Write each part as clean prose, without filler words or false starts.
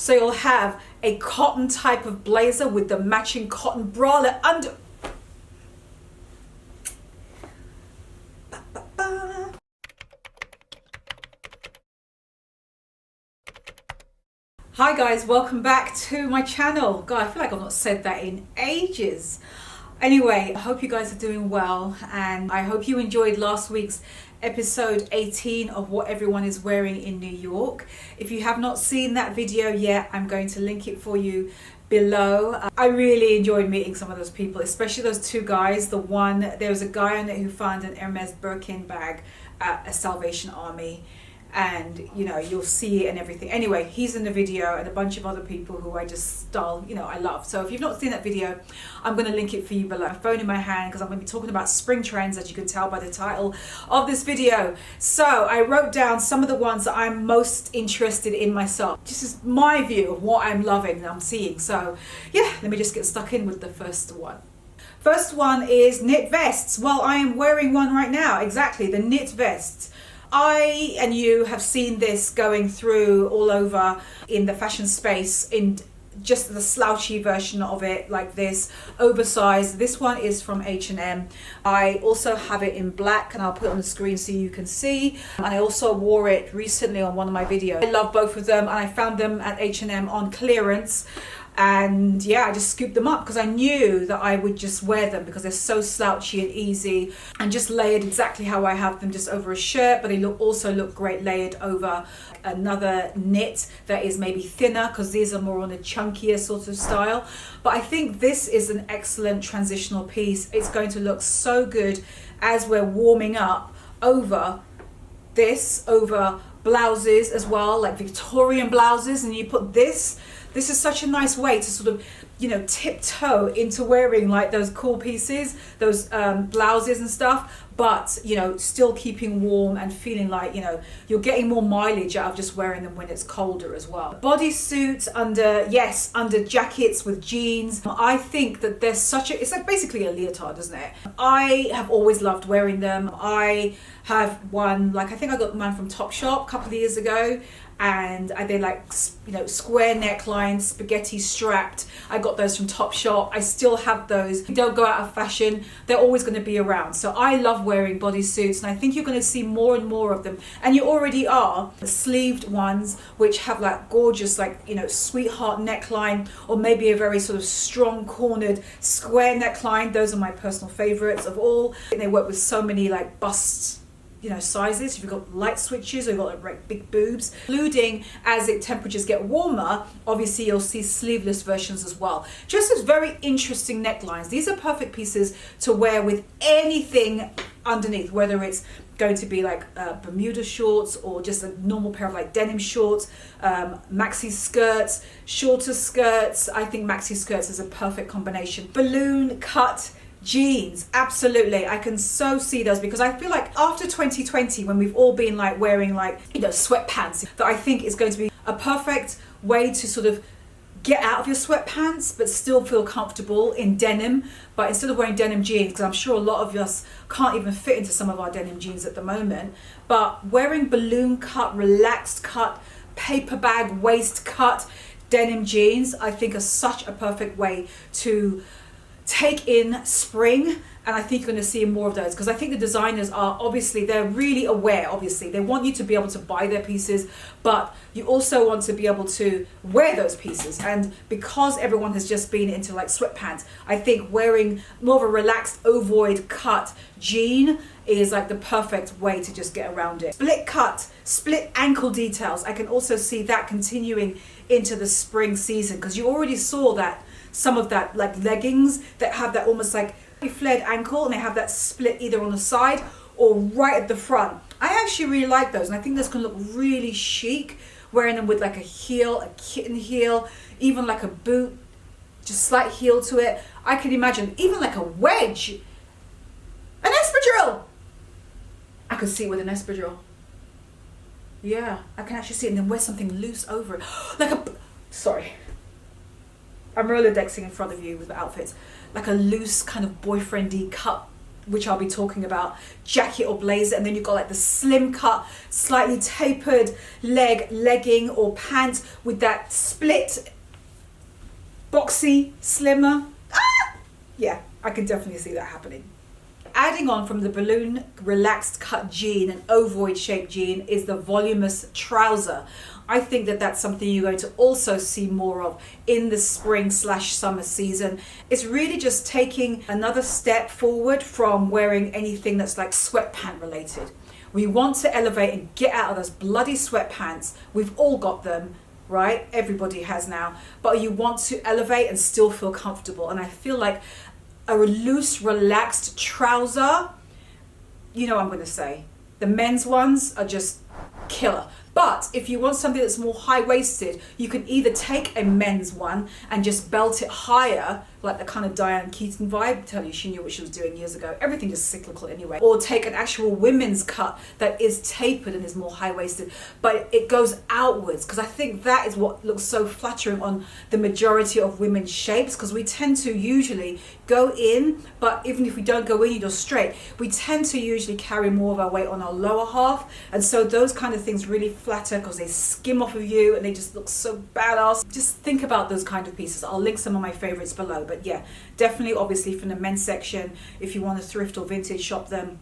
So you'll have a cotton type of blazer with the matching cotton bralette under. Hi guys, welcome back to my channel. God, I feel like I've not said that in ages. Anyway, I hope you guys are doing well, and I hope you enjoyed last week's episode 18 of what everyone is wearing in New York. If you have not seen that video yet, I'm going to link it for you below. I really enjoyed meeting some of those people, especially those two guys. There was a guy on it who found an Hermes Birkin bag at a Salvation Army, and you know, you'll see it and everything. Anyway, he's in the video, and a bunch of other people who I just I love. So if you've not seen that video, I'm going to link it for you below. A phone in my hand, because I'm going to be talking about spring trends, as you can tell by the title of this video. So I wrote down some of the ones that I'm most interested in myself. This is my view of what I'm loving and I'm seeing. So yeah, let me just get stuck in with the first one. First one is knit vests. Well, I am wearing one right now. Exactly, the knit vests. I and you have seen this going through all over in the fashion space, in just the slouchy version of it, like this, oversized. This one is from H&M. I also have it in black, and I'll put it on the screen so you can see. And I also wore it recently on one of my videos. I love both of them, and I found them at H&M on clearance. And yeah, I just scooped them up because I knew that I would just wear them because they're so slouchy and easy, and just layered exactly how I have them, just over a shirt. But they also look great layered over another knit that is maybe thinner, because these are more on a chunkier sort of style. But I think this is an excellent transitional piece. It's going to look so good as we're warming up over this, over blouses as well, like Victorian blouses. And you put this is such a nice way to sort of, you know, tiptoe into wearing like those cool pieces, those blouses and stuff, but you know, still keeping warm and feeling like, you know, you're getting more mileage out of just wearing them when it's colder as well. Bodysuits under jackets with jeans. I think that there's it's like basically a leotard, isn't it? I have always loved wearing them. I have one, like I think I got mine from Topshop a couple of years ago, and they're like, you know, square neckline, spaghetti strapped. I got those from Topshop. I still have those. They don't go out of fashion. They're always going to be around. So I love wearing bodysuits, and I think you're going to see more and more of them. And you already are. Sleeved ones, which have like gorgeous, like, you know, sweetheart neckline, or maybe a very sort of strong cornered square neckline. Those are my personal favorites of all. And they work with so many like busts, you know, sizes. If you've got light switches, or you've got like big boobs, including as temperatures get warmer, obviously you'll see sleeveless versions as well. Just as very interesting necklines. These are perfect pieces to wear with anything underneath, whether it's going to be like Bermuda shorts, or just a normal pair of like denim shorts, maxi skirts, shorter skirts. I think maxi skirts is a perfect combination. Balloon cut jeans, absolutely. I can so see those, because I feel like after 2020, when we've all been like wearing like, you know, sweatpants, that I think is going to be a perfect way to sort of get out of your sweatpants but still feel comfortable in denim. But instead of wearing denim jeans, because I'm sure a lot of us can't even fit into some of our denim jeans at the moment, but wearing balloon cut, relaxed cut, paper bag waist cut denim jeans, I think are such a perfect way to take in spring. And I think you're going to see more of those, because I think the designers are, obviously, they're really aware. Obviously they want you to be able to buy their pieces, but you also want to be able to wear those pieces. And because everyone has just been into like sweatpants, I think wearing more of a relaxed ovoid cut jean is like the perfect way to just get around it. Split cut, split ankle details, I can also see that continuing into the spring season, because you already saw that some of that like leggings that have that almost like flared ankle, and they have that split either on the side or right at the front. I actually really like those, and I think those can look really chic, wearing them with like a heel, a kitten heel, even like a boot, just slight heel to it. I can imagine even like a wedge, an espadrille. I could see it with an espadrille. Yeah, I can actually see it, and then wear something loose over it, like sorry, I'm Rolodexing in front of you with the outfits, like a loose kind of boyfriendy cut which I'll be talking about, jacket or blazer, and then you've got like the slim cut, slightly tapered legging or pant with that split, boxy, slimmer. Yeah, I can definitely see that happening. Adding on from the balloon relaxed cut jean and ovoid shaped jean is the voluminous trouser. I think that that's something you're going to also see more of in the spring/summer season. It's really just taking another step forward from wearing anything that's like sweatpant related. We want to elevate and get out of those bloody sweatpants. We've all got them, right? Everybody has now. But you want to elevate and still feel comfortable. And I feel like a loose, relaxed trouser, you know what I'm going to say. The men's ones are just killer. But if you want something that's more high-waisted, you can either take a men's one and just belt it higher, like the kind of Diane Keaton vibe. I tell you, she knew what she was doing years ago. Everything is cyclical anyway. Or take an actual women's cut that is tapered and is more high-waisted, but it goes outwards, because I think that is what looks so flattering on the majority of women's shapes, because we tend to usually go in, but even if we don't go in, you're straight, we tend to usually carry more of our weight on our lower half, and so those kind of things really flatter because they skim off of you and they just look so badass. Just think about those kind of pieces. I'll link some of my favorites below, but yeah, definitely obviously from the men's section if you want to thrift or vintage shop them,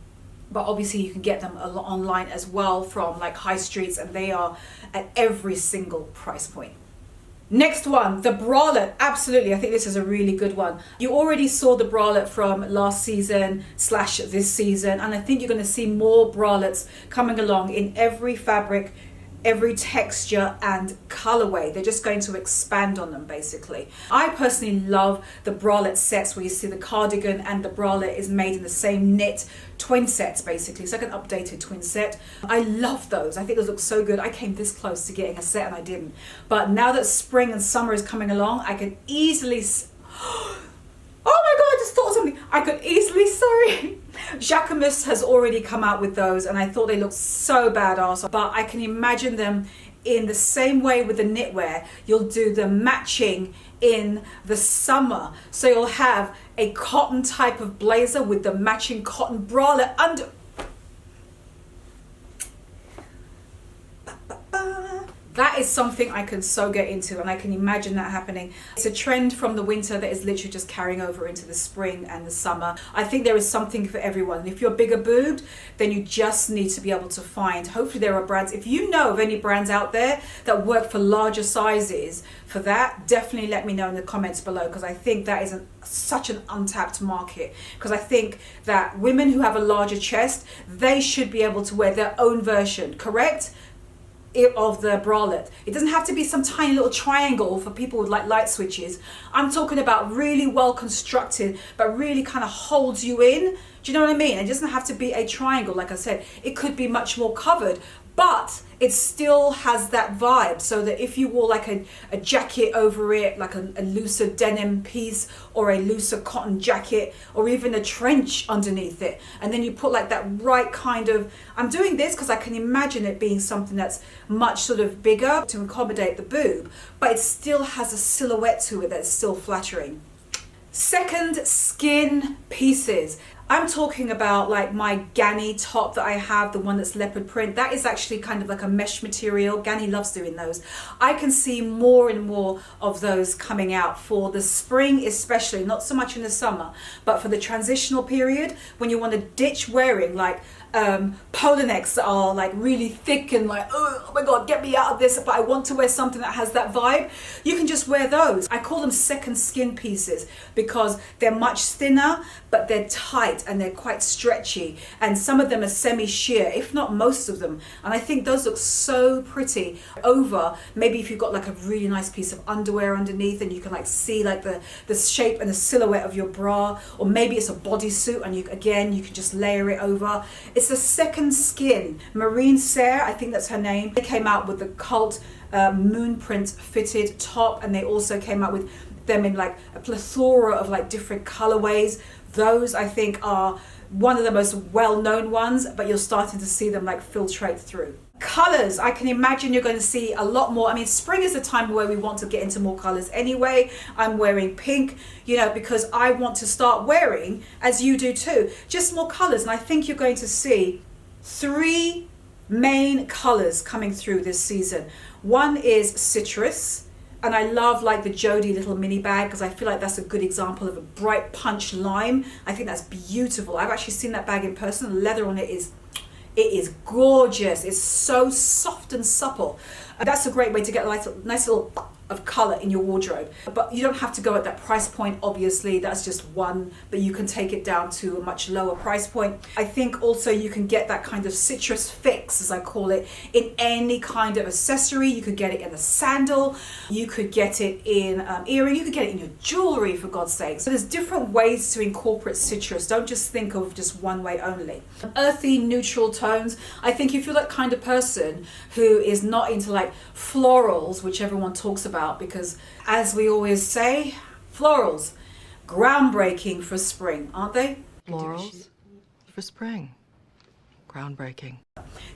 but obviously you can get them online as well from like high streets, and they are at every single price point. Next one, the bralette. Absolutely, I think this is a really good one. You already saw the bralette from last season / this season, and I think you're going to see more bralettes coming along in every fabric, every texture and colorway. They're just going to expand on them basically. I personally love the bralette sets where you see the cardigan and the bralette is made in the same knit, twin sets basically. It's like an updated twin set. I love those. I think those look so good. I came this close to getting a set and I didn't. But now that spring and summer is coming along, I can easily oh my god, I just thought of something. I could easily, sorry. Jacquemus has already come out with those and I thought they looked so badass, but I can imagine them in the same way with the knitwear. You'll do the matching in the summer. So you'll have a cotton type of blazer with the matching cotton bralette under. That is something I can so get into, and I can imagine that happening. It's a trend from the winter that is literally just carrying over into the spring and the summer. I think there is something for everyone. And if you're bigger boobed, then you just need to be able to find, hopefully there are brands, if you know of any brands out there that work for larger sizes for that, definitely let me know in the comments below, because I think that is such an untapped market. Because I think that women who have a larger chest, they should be able to wear their own version, correct? Of the bralette. It doesn't have to be some tiny little triangle for people with like light switches. I'm talking about really well constructed, but really kind of holds you in. Do you know what I mean? It doesn't have to be a triangle, like I said. It could be much more covered, but it still has that vibe, so that if you wore like a jacket over it, like a looser denim piece or a looser cotton jacket, or even a trench underneath it, and then you put like that right kind of, I'm doing this because I can imagine it being something that's much sort of bigger to accommodate the boob, but it still has a silhouette to it that's still flattering. Secondskin pieces. I'm talking about like my Ganni top that I have, the one that's leopard print. That is actually kind of like a mesh material. Ganni loves doing those. I can see more and more of those coming out for the spring, especially, not so much in the summer, but for the transitional period when you want to ditch wearing like polo necks that are like really thick and like, oh my god, get me out of this, but I want to wear something that has that vibe. You can just wear those. I call them second skin pieces because they're much thinner, but they're tight and they're quite stretchy, and some of them are semi-sheer, if not most of them, and I think those look so pretty over maybe if you've got like a really nice piece of underwear underneath and you can like see like the shape and the silhouette of your bra, or maybe it's a bodysuit and you can just layer it over. It's the Secondskin. Marine Serre, I think that's her name. They came out with the cult moon print fitted top, and they also came out with them in like a plethora of like different colorways. Those I think are one of the most well-known ones, but you're starting to see them like filtrate through. Colors, I can imagine you're going to see a lot more. I mean, spring is the time where we want to get into more colors anyway. I'm wearing pink, you know, because I want to start wearing, as you do too, just more colors. And I think you're going to see 3 main colors coming through this season. One is citrus, and I love like the Jodie little mini bag, because I feel like that's a good example of a bright punch lime. I think that's beautiful. I've actually seen that bag in person. The leather on it is gorgeous. It's so soft and supple. And that's a great way to get a nice little of color in your wardrobe. But you don't have to go at that price point, obviously. That's just one, but you can take it down to a much lower price point. I think also you can get that kind of citrus fix, as I call it, in any kind of accessory. You could get it in a sandal, you could get it in earring, you could get it in your jewelry, for God's sake. So there's different ways to incorporate citrus. Don't just think of just one way only. Earthy, neutral tones. I think if you're that kind of person who is not into like florals, which everyone talks about, because as we always say, florals, groundbreaking for spring, aren't they? Florals for spring, groundbreaking.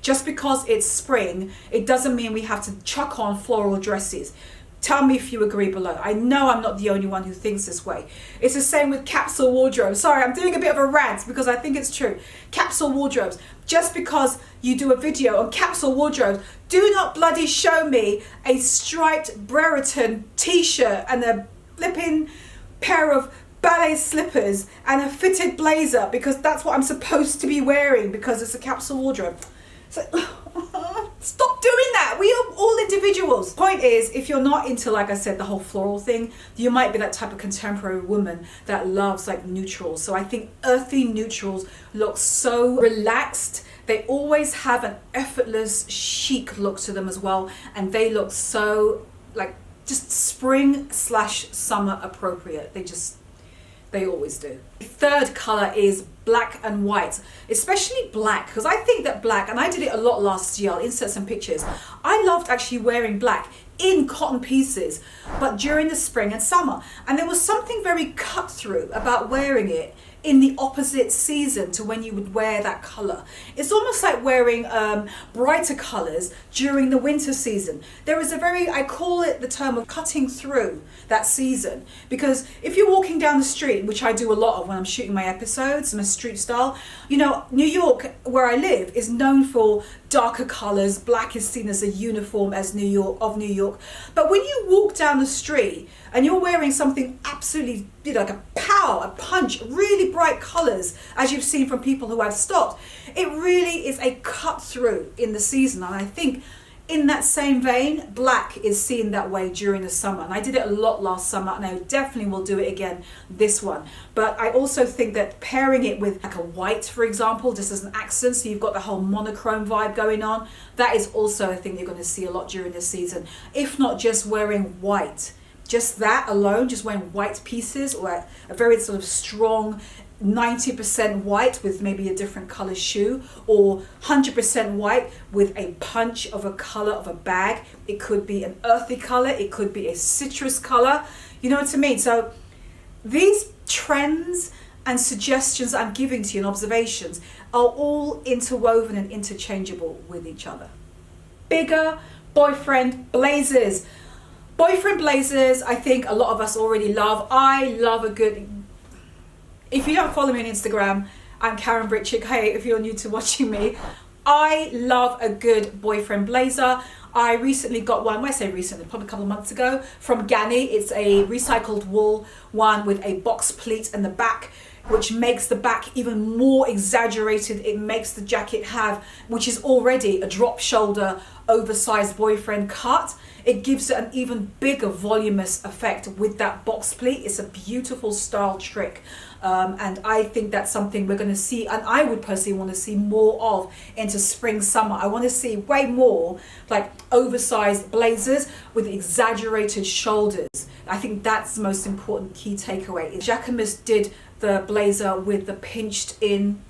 Just because it's spring, it doesn't mean we have to chuck on floral dresses. Tell me if you agree below. I know I'm not the only one who thinks this way. It's the same with capsule wardrobes. Sorry, I'm doing a bit of a rant because I think it's true. Capsule wardrobes. Just because you do a video on capsule wardrobes, do not bloody show me a striped Brereton t-shirt and a flipping pair of ballet slippers and a fitted blazer, because that's what I'm supposed to be wearing because it's a capsule wardrobe. So, stop doing that. We are all individuals. Point is, if you're not into, like I said, the whole floral thing, you might be that type of contemporary woman that loves like neutrals. So I think earthy neutrals look so relaxed. They always have an effortless, chic look to them as well. And they look so like just spring/summer appropriate. They always do. The third color is black and white, especially black, because I think that black, and I did it a lot last year, I'll insert some pictures. I loved actually wearing black in cotton pieces, but during the spring and summer. And there was something very cut through about wearing it in the opposite season to when you would wear that color. It's almost like wearing brighter colors during the winter season. There is a very, I call it the term of cutting through that season, because if you're walking down the street, which I do a lot of when I'm shooting my episodes, my street style, you know, New York, where I live, is known for darker colors. Black is seen as a uniform as New York. But when you walk down the street and you're wearing something absolutely, you know, like a power, a punch, really bright colors, as you've seen from people who have stopped, it really is a cut through in the season. And I think in that same vein, black is seen that way during the summer. And I did it a lot last summer, and I definitely will do it again this one. But I also think that pairing it with like a white, for example, just as an accent, so you've got the whole monochrome vibe going on, that is also a thing you're going to see a lot during this season. If not just wearing white, just that alone, just wearing white pieces, or a very sort of strong 90% white with maybe a different color shoe, or 100% white with a punch of a color of a bag. It could be an earthy color, it could be a citrus color, you know what I mean? So these trends and suggestions I'm giving to you and observations are all interwoven and interchangeable with each other. Bigger boyfriend blazers. Boyfriend blazers, I think a lot of us already love. I love a good... If you don't follow me on Instagram, I'm KarenBritChick. Hey, if you're new to watching me, I love a good boyfriend blazer. I recently got one, when I say recently, probably a couple of months ago, from Ganni. It's a recycled wool one with a box pleat in the back, which makes the back even more exaggerated. It makes the jacket have, which is already a drop shoulder, oversized boyfriend cut. It gives it an even bigger voluminous effect with that box pleat. It's a beautiful style trick. And I think that's something we're going to see, and I would personally want to see more of into spring, summer. I want to see way more like oversized blazers with exaggerated shoulders. I think that's the most important key takeaway. Jacquemus did the blazer with the pinched in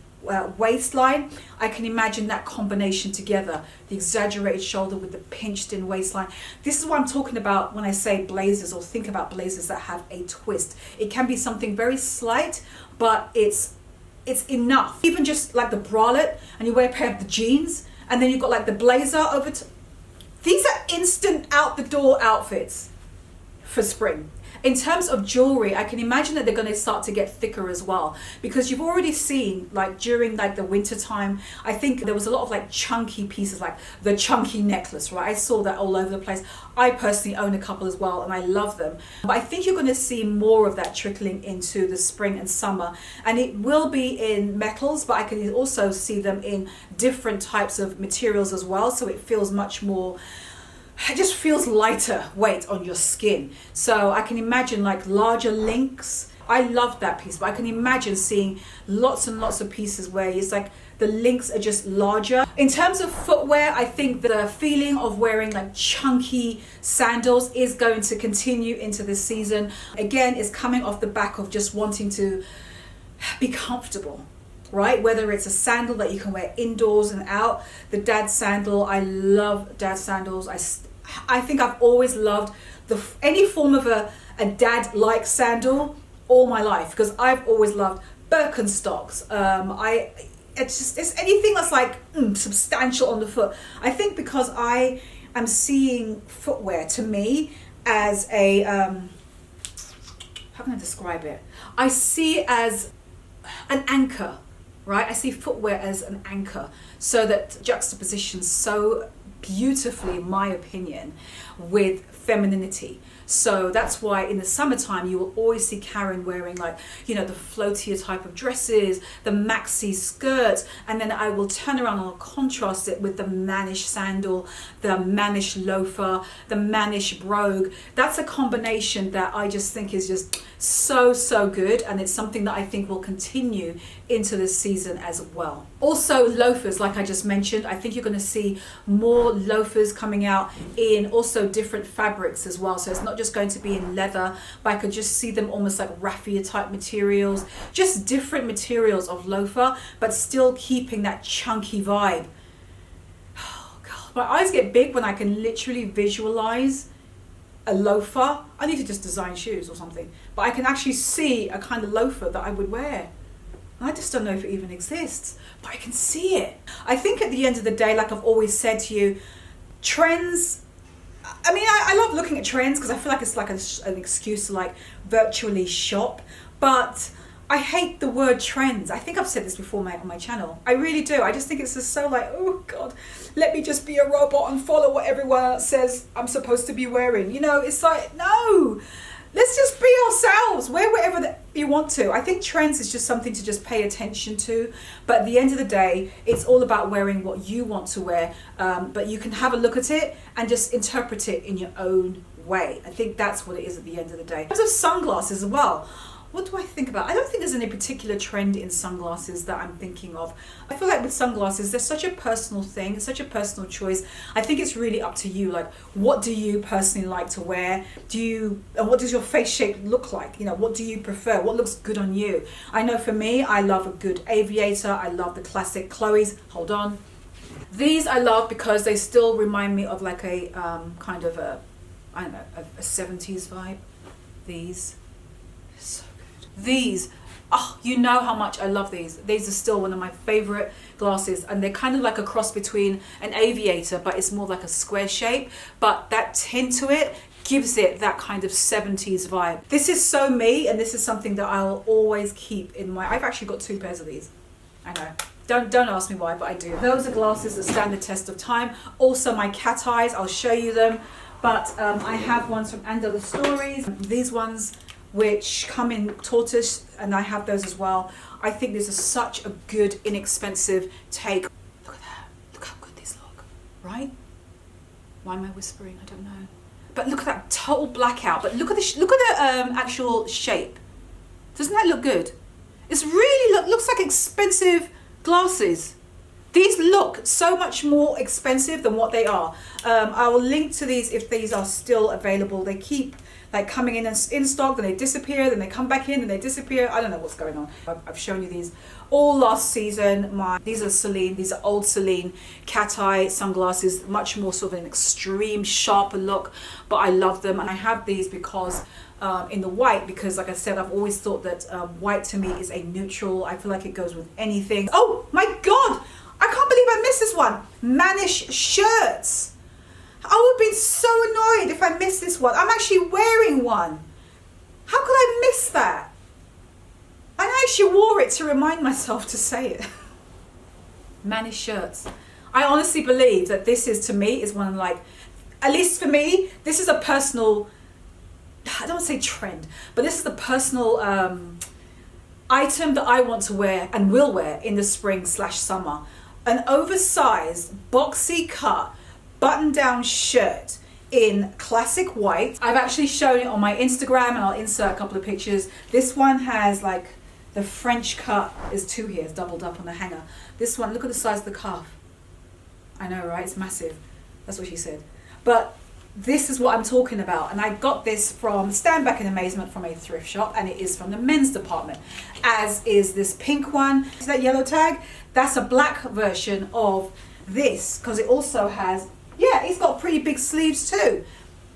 waistline. I can imagine that combination together, the exaggerated shoulder with the pinched in waistline. This is what I'm talking about when I say blazers, or think about blazers that have a twist. It can be something very slight, but it's enough. Even just like the bralette, and you wear a pair of the jeans And then you've got like the blazer over. These are instant out the door outfits for spring. In terms of jewelry, I can imagine that they're going to start to get thicker as well, because you've already seen, like during like the winter time, I think there was a lot of like chunky pieces, like the chunky necklace, right? I saw that all over the place. I personally own a couple as well, and I love them. But I think you're going to see more of that trickling into the spring and summer, and it will be in metals, but I can also see them in different types of materials as well, so it feels much more, it just feels lighter weight on your skin. So I can imagine like larger links. I love that piece, but I can imagine seeing lots and lots of pieces where it's like the links are just larger. In terms of footwear, I think the feeling of wearing like chunky sandals is going to continue into this season. Again, it's coming off the back of just wanting to be comfortable, right? Whether it's a sandal that you can wear indoors and out, the dad sandal. I love dad sandals. I think I've always loved any form of a dad-like sandal all my life, because I've always loved Birkenstocks. It's anything that's like substantial on the foot. I think because I am seeing footwear to me as a how can I describe it? I see it as an anchor. Right? I see footwear as an anchor, so that juxtapositions so beautifully, in my opinion, with femininity. So that's why in the summertime you will always see Karen wearing like, you know, the floatier type of dresses, the maxi skirts, and then I will turn around and I'll contrast it with the Manish sandal, the Manish loafer, the Manish brogue. That's a combination that I just think is just so good, and it's something that I think will continue into this season as well. Also loafers, like I just mentioned, I think you're going to see more loafers coming out in also different fabrics as well. So it's not just going to be in leather, but I could just see them almost like raffia type materials, just different materials of loafer, but still keeping that chunky vibe. Oh God, my eyes get big when I can literally visualize a loafer. I need to just design shoes or something, but I can actually see a kind of loafer that I would wear. I just don't know if it even exists, but I can see it. I think at the end of the day, like I've always said to you, trends, I mean, I love looking at trends because I feel like it's like an excuse to like virtually shop, but I hate the word trends. I think I've said this before on my channel. I really do. I just think it's just so like, oh God, let me just be a robot and follow what everyone else says I'm supposed to be wearing. You know, it's like, no, let's just be ourselves. Wear whatever you want to. I think trends is just something to just pay attention to. But at the end of the day, it's all about wearing what you want to wear. But you can have a look at it and just interpret it in your own way. I think that's what it is at the end of the day. In terms of sunglasses as well, what do I think about? I don't think there's any particular trend in sunglasses that I'm thinking of. I feel like with sunglasses, they're such a personal thing. It's such a personal choice. I think it's really up to you. Like, what do you personally like to wear? And what does your face shape look like? You know, what do you prefer? What looks good on you? I know for me, I love a good aviator. I love the classic Chloe's. Hold on. These I love because they still remind me of like a kind of a 70s vibe. These, oh, you know how much I love these. These are still one of my favorite glasses, and they're kind of like a cross between an aviator, but it's more like a square shape, but that tint to it gives it that kind of 70s vibe. This is so me, and this is something that I'll always keep in my, I've actually got 2 pairs of these. I know. Don't ask me why, but I do. Those are glasses that stand the test of time. Also my cat eyes, I'll show you them. But I have ones from And Other Stories. These ones, which come in tortoise, and I have those as well. I think this is such a good, inexpensive take. Look at that. Look how good these look, right? Why am I whispering? I don't know. But look at that total blackout. But look at the actual shape. Doesn't that look good? It's really looks like expensive glasses. These look so much more expensive than what they are. I will link to these if these are still available. They keep like coming in stock, then they disappear, then they come back in and they disappear. I don't know what's going on. I've shown you these all last season. These are Celine, these are old Celine cat eye sunglasses, much more sort of an extreme, sharper look, but I love them. And I have these because in the white, because like I said, I've always thought that white to me is a neutral. I feel like it goes with anything. Oh my God, I can't believe I missed this one. Manish Shirts. I would have been so annoyed if I missed this one. I'm actually wearing one. How could I miss that? And I actually wore it to remind myself to say it. Manish Shirts. I honestly believe that this is, to me, is one of, like, at least for me, this is a personal, I don't want to say trend, but this is the personal item that I want to wear and will wear in the spring/summer. An oversized, boxy cut, button-down shirt in classic white. I've actually shown it on my Instagram and I'll insert a couple of pictures. This one has like the French cut is 2 here, it's doubled up on the hanger. This one, look at the size of the cuff. I know, right? It's massive. That's what she said. But this is what I'm talking about. And I got this from, stand back in amazement, from a thrift shop, and it is from the men's department, as is this pink one. See that yellow tag? That's a black version of this, because it also has, yeah, it's got pretty big sleeves too.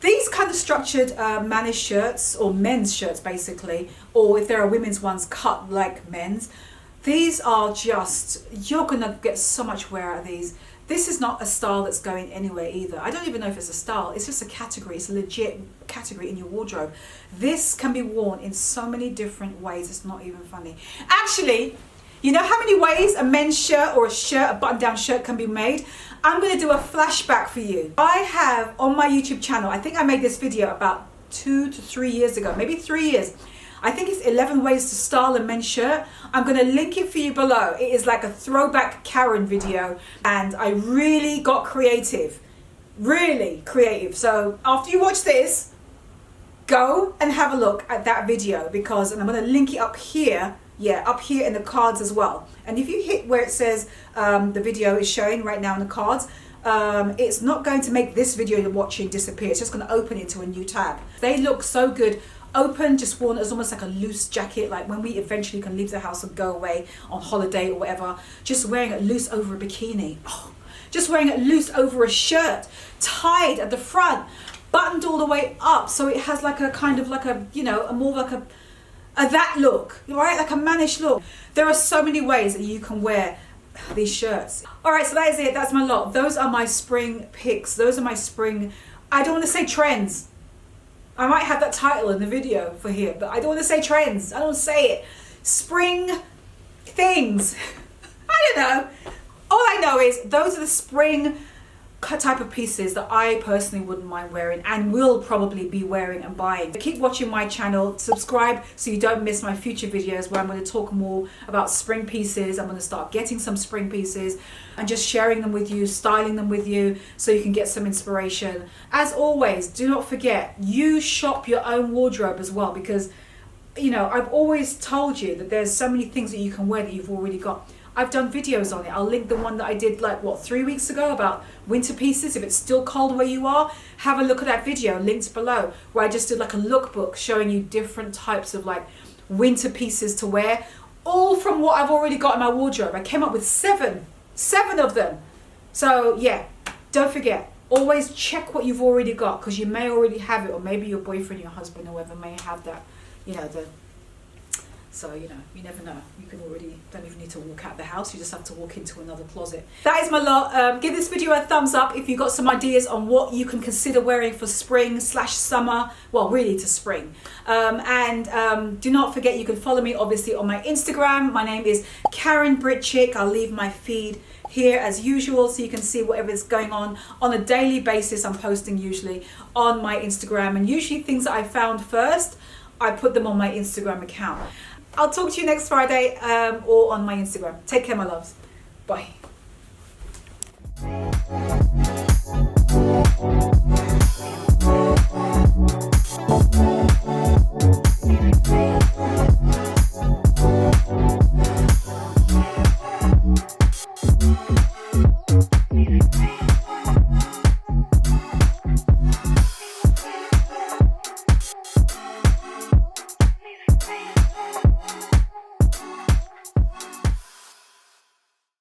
These kind of structured Manish shirts, or men's shirts basically, or if there are women's ones cut like men's, these are just, you're gonna get so much wear out of these. This is not a style that's going anywhere either. I don't even know if it's a style, it's just a category, it's a legit category in your wardrobe. This can be worn in so many different ways, it's not even funny. Actually, you know how many ways a men's shirt or a button-down shirt can be made? I'm gonna do a flashback for you. I have on my YouTube channel, I think I made this video about 2 to 3 years ago, maybe 3 years. I think it's 11 ways to style a men's shirt. I'm gonna link it for you below. It is like a throwback Karen video, and I really got creative, really creative. So after you watch this, go and have a look at that video, because, and I'm gonna link it up here, yeah, up here in the cards as well. And if you hit where it says the video is showing right now in the cards, it's not going to make this video you're watching disappear. It's just gonna open it to a new tab. They look so good. Open, just worn as almost like a loose jacket, like when we eventually can leave the house and go away on holiday or whatever, just wearing it loose over a bikini, just wearing it loose over a shirt, tied at the front, buttoned all the way up, so it has like a kind of like a, you know, a more like a that look, right, like a mannish look. There are so many ways that you can wear these shirts. All right, so that is it, that's my lot. Those are my spring picks, those are my spring, I don't want to say trends, I might have that title in the video for here, but I don't want to say trends. I don't say it. Spring things. I don't know. All I know is those are the spring type of pieces that I personally wouldn't mind wearing and will probably be wearing and buying. Keep watching my channel, subscribe so you don't miss my future videos where I'm going to talk more about spring pieces. I'm going to start getting some spring pieces and just sharing them with you, styling them with you so you can get some inspiration. As always, do not forget, you shop your own wardrobe as well, because, you know, I've always told you that there's so many things that you can wear that you've already got. I've done videos on it. I'll link the one that I did like, what, 3 weeks ago about winter pieces. If it's still cold where you are, have a look at that video, linked below, where I just did like a lookbook showing you different types of like winter pieces to wear, all from what I've already got in my wardrobe. I came up with seven of them. So yeah, don't forget, always check what you've already got, because you may already have it, or maybe your boyfriend, your husband, or whoever may have that, you know, so, you know, you never know. You can already, don't even need to walk out the house. You just have to walk into another closet. That is my lot. Give this video a thumbs up if you've got some ideas on what you can consider wearing for spring/summer. Well, really to spring. Do not forget, you can follow me obviously on my Instagram. My name is KarenBritChick. I'll leave my feed here as usual so you can see whatever's going on a daily basis. I'm posting usually on my Instagram, and usually things that I found first, I put them on my Instagram account. I'll talk to you next Friday or on my Instagram. Take care, my loves. Bye.